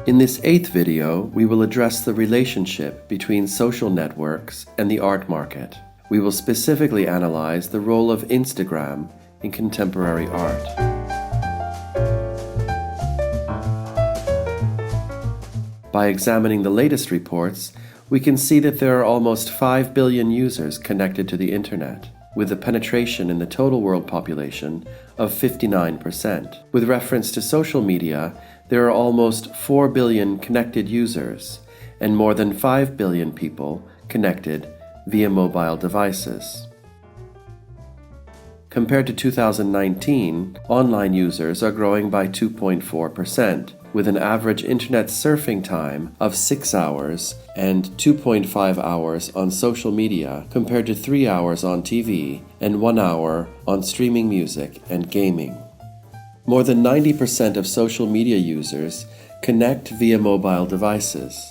In this 8th video, we will address the relationship between social networks and the art market. We will specifically analyze the role of Instagram in contemporary art. By examining the latest reports, we can see that there are almost 5 billion users connected to the Internet, with a penetration in the total world population of 59%. With reference to social media, there are almost 4 billion connected users and more than 5 billion people connected via mobile devices. Compared to 2019, online users are growing by 2.4%, with an average internet surfing time of 6 hours and 2.5 hours on social media compared to 3 hours on TV and 1 hour on streaming music and gaming. More than 90% of social media users connect via mobile devices.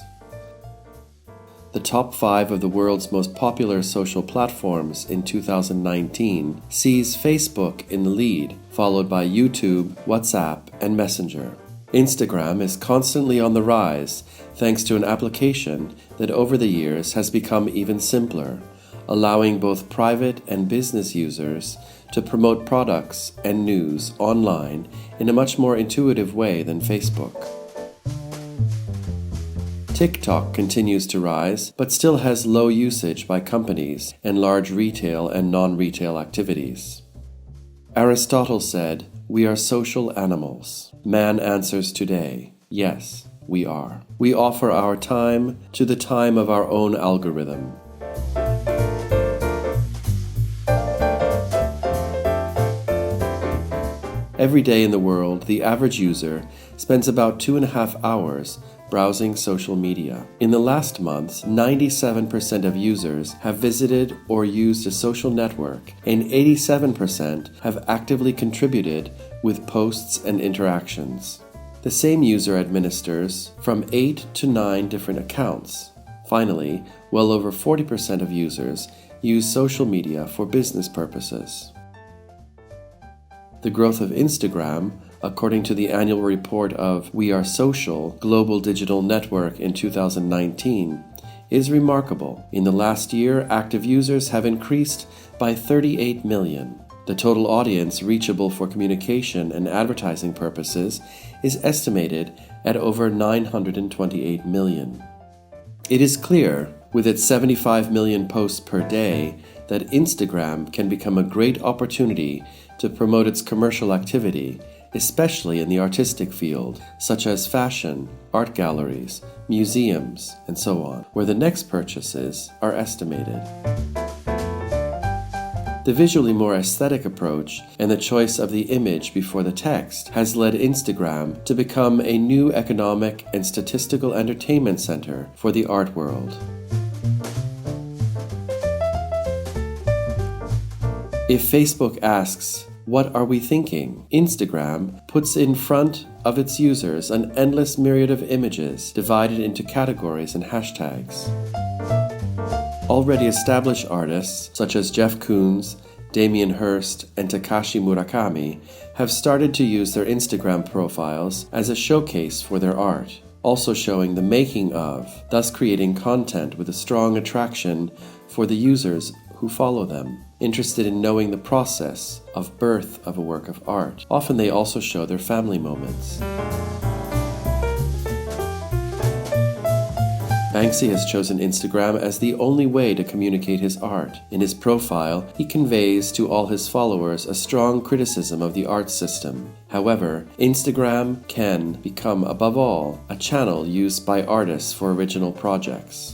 The top 5 of the world's most popular social platforms in 2019 sees Facebook in the lead, followed by YouTube, WhatsApp, and Messenger. Instagram is constantly on the rise thanks to an application that over the years has become even simpler, allowing both private and business users to promote products and news online in a much more intuitive way than Facebook. TikTok continues to rise, but still has low usage by companies and large retail and non-retail activities. Aristotle said, "We are social animals." Man answers today, yes, we are. We offer our time to the time of our own algorithm. Every day in the world, the average user spends about 2.5 hours browsing social media. In the last months, 97% of users have visited or used a social network, and 87% have actively contributed with posts and interactions. The same user administers from 8 to 9 different accounts. Finally, well over 40% of users use social media for business purposes. The growth of Instagram, according to the annual report of We Are Social Global Digital Network in 2019, is remarkable. In the last year, active users have increased by 38 million. The total audience reachable for communication and advertising purposes is estimated at over 928 million. It is clear, with its 75 million posts per day, that Instagram can become a great opportunity to promote its commercial activity, especially in the artistic field, such as fashion, art galleries, museums, and so on, where the next purchases are estimated. The visually more aesthetic approach and the choice of the image before the text has led Instagram to become a new economic and statistical entertainment center for the art world. If Facebook asks, "What are we thinking?" Instagram puts in front of its users an endless myriad of images divided into categories and hashtags. Already established artists such as Jeff Koons, Damien Hirst, and Takashi Murakami have started to use their Instagram profiles as a showcase for their art, also showing the making of, thus creating content with a strong attraction for the users who follow them, interested in knowing the process of birth of a work of art. Often they also show their family moments. Banksy has chosen Instagram as the only way to communicate his art. In his profile, he conveys to all his followers a strong criticism of the art system. However, Instagram can become, above all, a channel used by artists for original projects.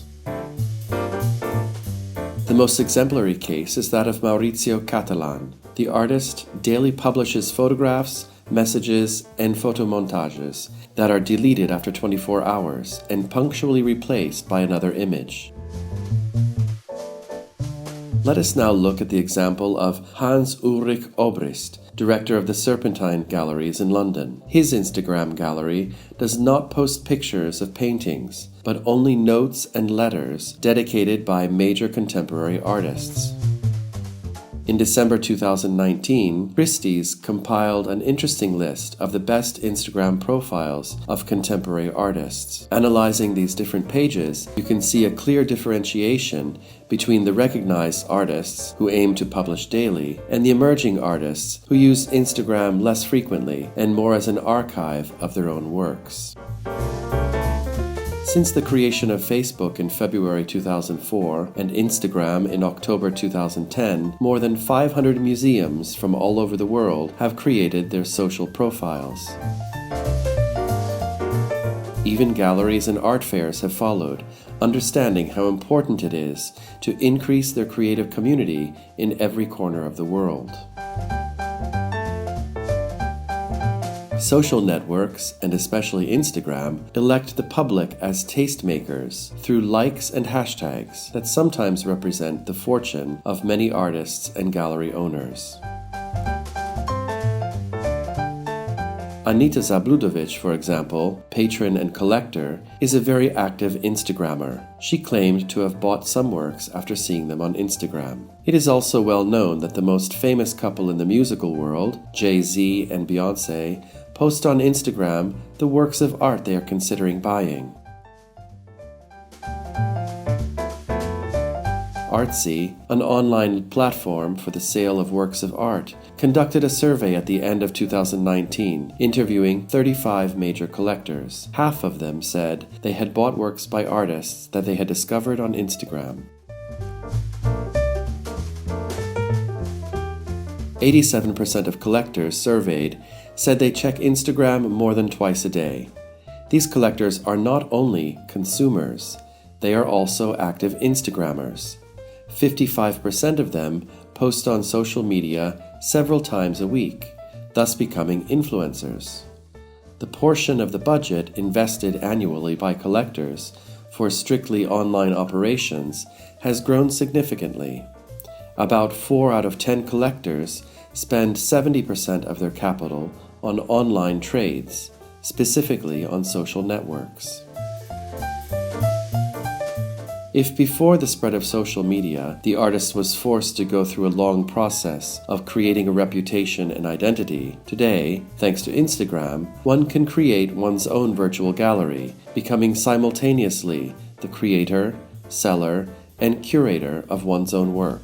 The most exemplary case is that of Maurizio Catalan. The artist daily publishes photographs, messages, and photomontages that are deleted after 24 hours and punctually replaced by another image. Let us now look at the example of Hans Ulrich Obrist, director of the Serpentine Galleries in London. His Instagram gallery does not post pictures of paintings, but only notes and letters dedicated by major contemporary artists. In December 2019, Christie's compiled an interesting list of the best Instagram profiles of contemporary artists. Analyzing these different pages, you can see a clear differentiation between the recognized artists who aim to publish daily and the emerging artists who use Instagram less frequently and more as an archive of their own works. Since the creation of Facebook in February 2004 and Instagram in October 2010, more than 500 museums from all over the world have created their social profiles. Even galleries and art fairs have followed, understanding how important it is to increase their creative community in every corner of the world. Social networks, and especially Instagram, elect the public as tastemakers through likes and hashtags that sometimes represent the fortune of many artists and gallery owners. Anita Zabludovic, for example, patron and collector, is a very active Instagrammer. She claimed to have bought some works after seeing them on Instagram. It is also well known that the most famous couple in the musical world, Jay-Z and Beyoncé, post on Instagram the works of art they are considering buying. Artsy, an online platform for the sale of works of art, conducted a survey at the end of 2019, interviewing 35 major collectors. Half of them said they had bought works by artists that they had discovered on Instagram. 87% of collectors surveyed said they check Instagram more than twice a day. These collectors are not only consumers, they are also active Instagrammers. 55% of them post on social media several times a week, thus becoming influencers. The portion of the budget invested annually by collectors for strictly online operations has grown significantly. About 4 out of 10 collectors spend 70% of their capital on online trades, specifically on social networks. If before the spread of social media, the artist was forced to go through a long process of creating a reputation and identity, today, thanks to Instagram, one can create one's own virtual gallery, becoming simultaneously the creator, seller, and curator of one's own work.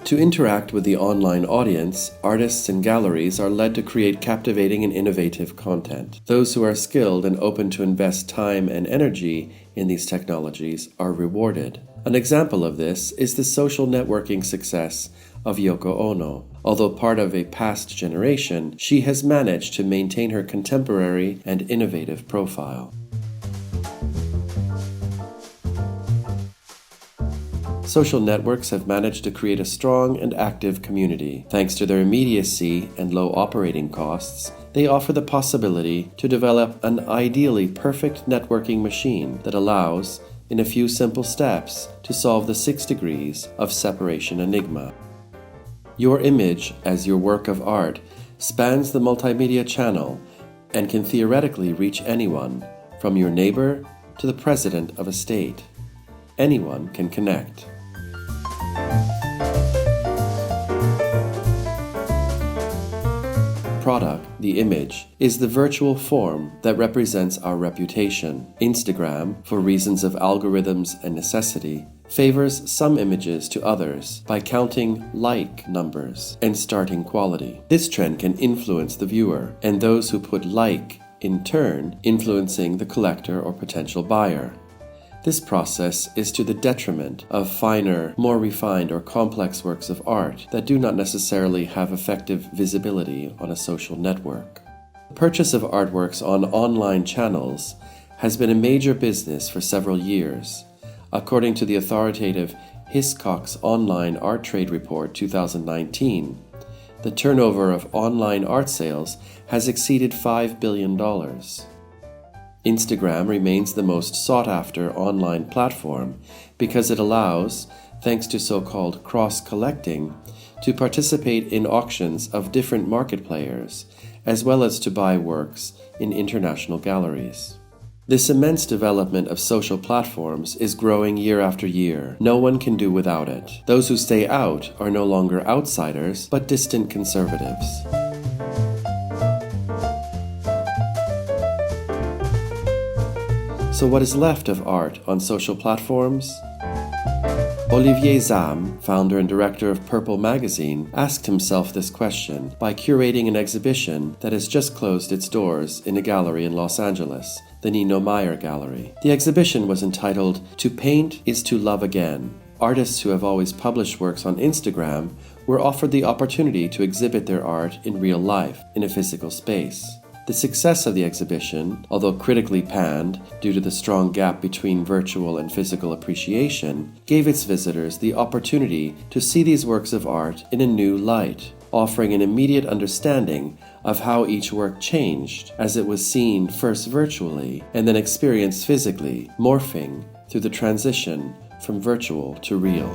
To interact with the online audience, artists and galleries are led to create captivating and innovative content. Those who are skilled and open to invest time and energy in these technologies are rewarded. An example of this is the social networking success of Yoko Ono. Although part of a past generation, she has managed to maintain her contemporary and innovative profile. Social networks have managed to create a strong and active community. Thanks to their immediacy and low operating costs, they offer the possibility to develop an ideally perfect networking machine that allows, in a few simple steps, to solve the 6 degrees of separation enigma. Your image, as your work of art, spans the multimedia channel and can theoretically reach anyone, from your neighbor to the president of a state. Anyone can connect. Product, the image, is the virtual form that represents our reputation. Instagram, for reasons of algorithms and necessity, favors some images to others by counting like numbers and starting quality. This trend can influence the viewer, and those who put like, in turn, influencing the collector or potential buyer. This process is to the detriment of finer, more refined or complex works of art that do not necessarily have effective visibility on a social network. The purchase of artworks on online channels has been a major business for several years. According to the authoritative Hiscox Online Art Trade Report 2019, the turnover of online art sales has exceeded $5 billion. Instagram remains the most sought-after online platform because it allows, thanks to so-called cross-collecting, to participate in auctions of different market players, as well as to buy works in international galleries. This immense development of social platforms is growing year after year. No one can do without it. Those who stay out are no longer outsiders, but distant conservatives. So what is left of art on social platforms? Olivier Zahm, founder and director of Purple magazine, asked himself this question by curating an exhibition that has just closed its doors in a gallery in Los Angeles, the Nino Meyer Gallery. The exhibition was entitled "To Paint is to Love Again." Artists who have always published works on Instagram were offered the opportunity to exhibit their art in real life, in a physical space. The success of the exhibition, although critically panned due to the strong gap between virtual and physical appreciation, gave its visitors the opportunity to see these works of art in a new light, offering an immediate understanding of how each work changed as it was seen first virtually and then experienced physically, morphing through the transition from virtual to real.